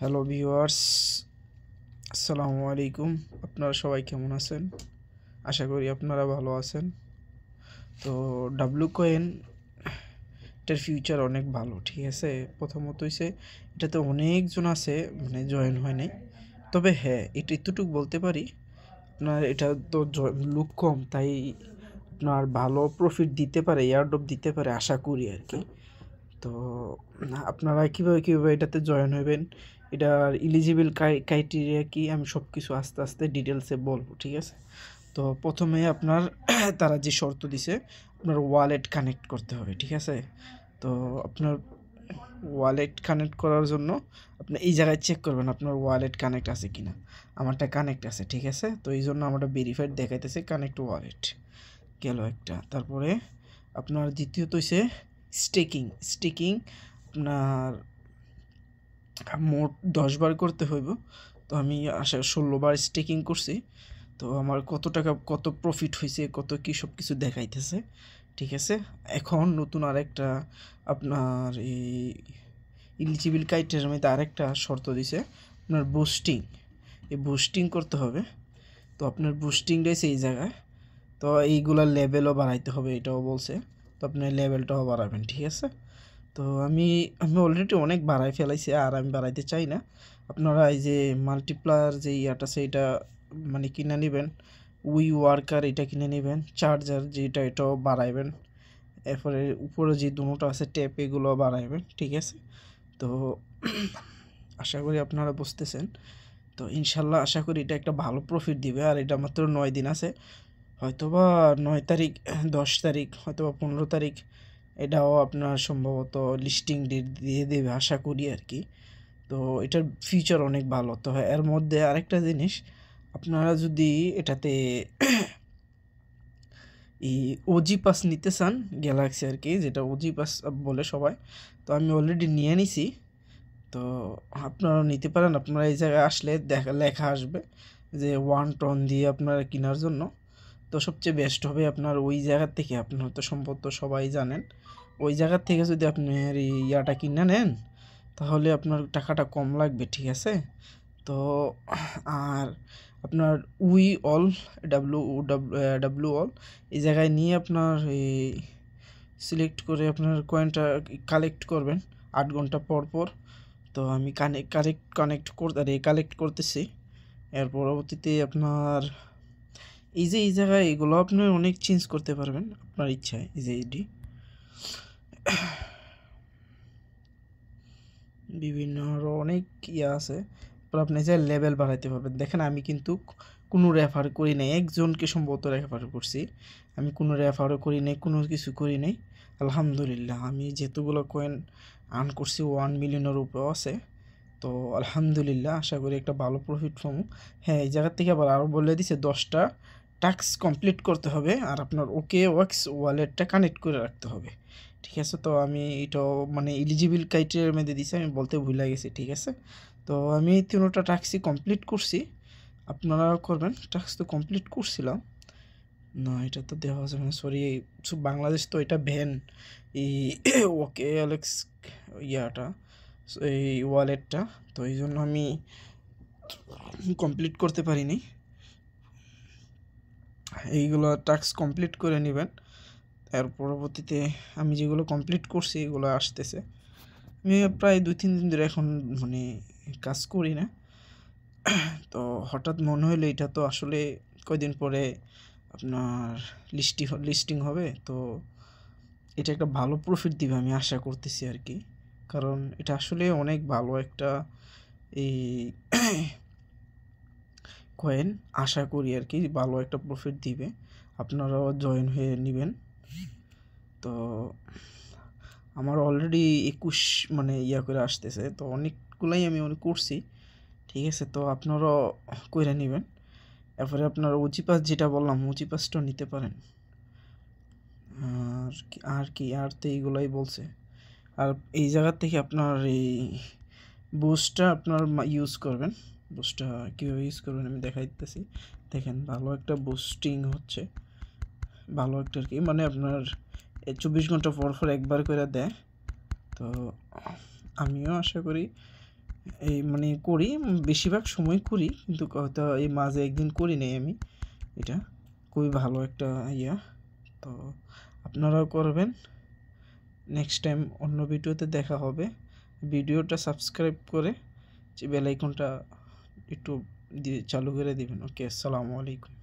Hello viewers, আসসালামু আলাইকুম। আপনারা সবাই কেমন আছেন? আশা করি আপনারা ভালো আছেন। তো ডাব্লু কয়েন এটার ফিউচার অনেক ভালো, ঠিক আছে। প্রথমত হইছে এটাতে অনেকজন আছে, মানে জয়েন হয় নাই। তবে হ্যাঁ, এটা এতটুকু বলতে পারি, আপনার এটা তো লুক কম, তাই আপনার ভালো প্রফিট দিতে পারে, এয়ারড্রপ দিতে পারে আশা করি আর কি। তো আপনারা কীভাবে এটাতে জয়েন হবেন, এটার ইলিজিবল ক্রাইটেরিয়া কি, আমি সব কিছু আস্তে আস্তে ডিটেলসে বলবো, ঠিক আছে। তো প্রথমে আপনার তারা যে শর্ত দিছে, আপনার ওয়ালেট কানেক্ট করতে হবে, ঠিক আছে। তো আপনার ওয়ালেট কানেক্ট করার জন্য আপনি এই জায়গায় চেক করবেন আপনার ওয়ালেট কানেক্ট আছে কিনা। আমারটা কানেক্ট আছে, ঠিক আছে। তো এই জন্য আমারটা ভেরিফাইড দেখাইতেছে, কানেক্ট ওয়ালেট গেল একটা। তারপরে আপনার দ্বিতীয়ত হইছে স্টেকিং আপনার মোট 10 বার করতে হইব। তো আমি 16 বার স্টেকিং করছি। তো আমার কত টাকা, কত প্রফিট হয়েছে, কত কি সব কিছু দেখাইতেছে, ঠিক আছে। এখন নতুন আরেকটা আপনার এই ইলিজিবল ক্রাইটেরিয়ার মধ্যে আরেকটা শর্ত দিছে, আপনার বুস্টিং করতে হবে। তো আপনার বুস্টিংটাই সেই জায়গায়, তো এইগুলার লেভেলও বাড়াইতে হবে, এটাও বলছে। তো আপনি লেভেলটাও বাড়াবেন, ঠিক আছে। তো আমি অলরেডি অনেক বাড়াই ফেলাইছি, আর আমি বাড়াইতে চাই না। আপনারা এই যে মাল্টিপ্লায়ার যে ইয়াটা আছে, এটা মানে কিনে নেবেন। ওয়ার্কার এটা কিনে নেবেন, চার্জার যেটা এটাও বাড়াইবেন। এরপরে উপরে যে দুটো আছে ট্যাপ, এগুলো বাড়াইবেন, ঠিক আছে। তো আশা করি আপনারা বুঝতেছেন। তো ইনশাল্লাহ আশা করি এটা একটা ভালো প্রফিট দিবে। আর এটা মাত্র 9 দিন আছে, হয়তোবা 9 তারিখ, 10 তারিখ, হয়তোবা 15 তারিখ এটাও আপনার সম্ভবত লিস্টিং ডেট দিয়ে দেবে আশা করি আর কি। তো এটার ফিউচার অনেক ভালো। তো এর মধ্যে আরেকটা জিনিস, আপনারা যদি এটাতে এই ওজি পাস নিতে চান, গ্যালাক্সি আর কি, যেটা ওজি পাস বলে সবাই, তো আমি অলরেডি নিয়ে নিছি। তো আপনারাও নিতে পারেন। আপনারা এই জায়গায় আসলে লেখা আসবে যে 1 টন দিয়ে আপনারা কেনার জন্য। তো সবচেয়ে বেস্ট হবে আপনার ওই জায়গার থেকে, আপনি হয়তো সম্ভবত সবাই জানেন, ওই জায়গার থেকে যদি আপনার এই ইয়াটা কিনে নেন, তাহলে আপনার টাকাটা কম লাগবে, ঠিক আছে। তো আর আপনার উই অল ডাব্লু অল এই জায়গায় নিয়ে আপনার এই সিলেক্ট করে আপনার কয়েনটা কালেক্ট করবেন 8 ঘন্টা পর পর। তো আমি কালেক্ট করতেছি। এর পরবর্তীতে আপনার এই জায়গায় এগুলো আপনি অনেক চেঞ্জ করতে পারবেন আপনার ইচ্ছায়। এই যে এটি বিভিন্ন আরও অনেক ইয়ে আছে, পর আপনি যে লেভেল বাড়াইতে পারবেন। দেখেন আমি কিন্তু কোনো রেফার করি নাই, একজনকে সম্ভবত রেফার করছি, আমি কোনো রেফারও করি নাই, কোনো কিছু করি নাই। আলহামদুলিল্লাহ আমি যেতগুলো কয়েন আর্ন করছি 1 মিলিয়নের উপরেও আছে। তো আলহামদুলিল্লাহ আশা করি একটা ভালো প্রফিট পাবো। হ্যাঁ, এই জায়গার থেকে আবার আরও বলে দিছে 10টা টাস্ক কমপ্লিট করতে হবে, আর আপনার ওয়াক্স ওয়ালেটটা কানেক্ট করে রাখতে হবে, ঠিক আছে। তো আমি এটাও মানে এলিজিবল ক্রাইটেরিয়ার মধ্যে দিছি, আমি বলতে ভুলে গেছি, ঠিক আছে। তো আমি 3টা টাস্কই কমপ্লিট করছি, আপনারা করবেন। টাস্ক তো কমপ্লিট করছিলাম না, এটা তো দেওয়া যাবে না, সরি। বাংলাদেশ তো এটা ভ্যান এই ওকে অ্যালেক্স ইয়াটা, এই ওয়ালেটটা। তো এই জন্য আমি কমপ্লিট করতে পারিনি। এইগুলো টাস্ক কমপ্লিট করে নেবেন। এর পরবর্তীতে আমি যেগুলো কমপ্লিট করছি এগুলো আসতেছে। আমি প্রায় 2-3 দিন ধরে এখন মানে কাজ করি না। তো হঠাৎ মনে হলো এটা তো আসলে কয়দিন পরে আপনার লিস্টিং হবে, তো এটা একটা ভালো প্রফিট দিবে আমি আশা করতেছি আর কি। কারণ এটা আসলে অনেক ভালো একটা এই কয়েন, আশা করি আর কি ভালো একটা প্রফিট দিবে, আপনারাও জয়েন হয়ে নেবেন। তো আমার অলরেডি 21 মানে ইয়া করে আসতেছে, তো অনেকগুলাই আমি করছি, ঠিক আছে। তো আপনারাও কইরা নেবেন। এরপরে আপনার ওজি পাস যেটা বললাম, ওজি পাসটা নিতে পারেন। আর তো এইগুলাই বলছে। আর এই জায়গার থেকে আপনার এই বুস্টটা আপনার ইউজ করবেন। বুস্টটা কীভাবে ইউজ করবেন আমি দেখাই দিতেছি। দেখেন ভালো একটা বুস্টিং হচ্ছে, ভালো একটা আর কি, মানে আপনার 24 ঘন্টা পর পর একবার করে দেয়। তো আমিও আশা করি এই মানে করি, বেশিরভাগ সময় করি, কিন্তু হয়তো এই মাঝে একদিন করি নাই আমি। এটা খুবই ভালো একটা ইয়া, তো আপনারাও করবেন। নেক্সট টাইম অন্য ভিডিওতে দেখা হবে। ভিডিওটা সাবস্ক্রাইব করে যে বেল আইকনটা একটু দিয়ে চালু করে দিবেন। ওকে, আসসালামু আলাইকুম।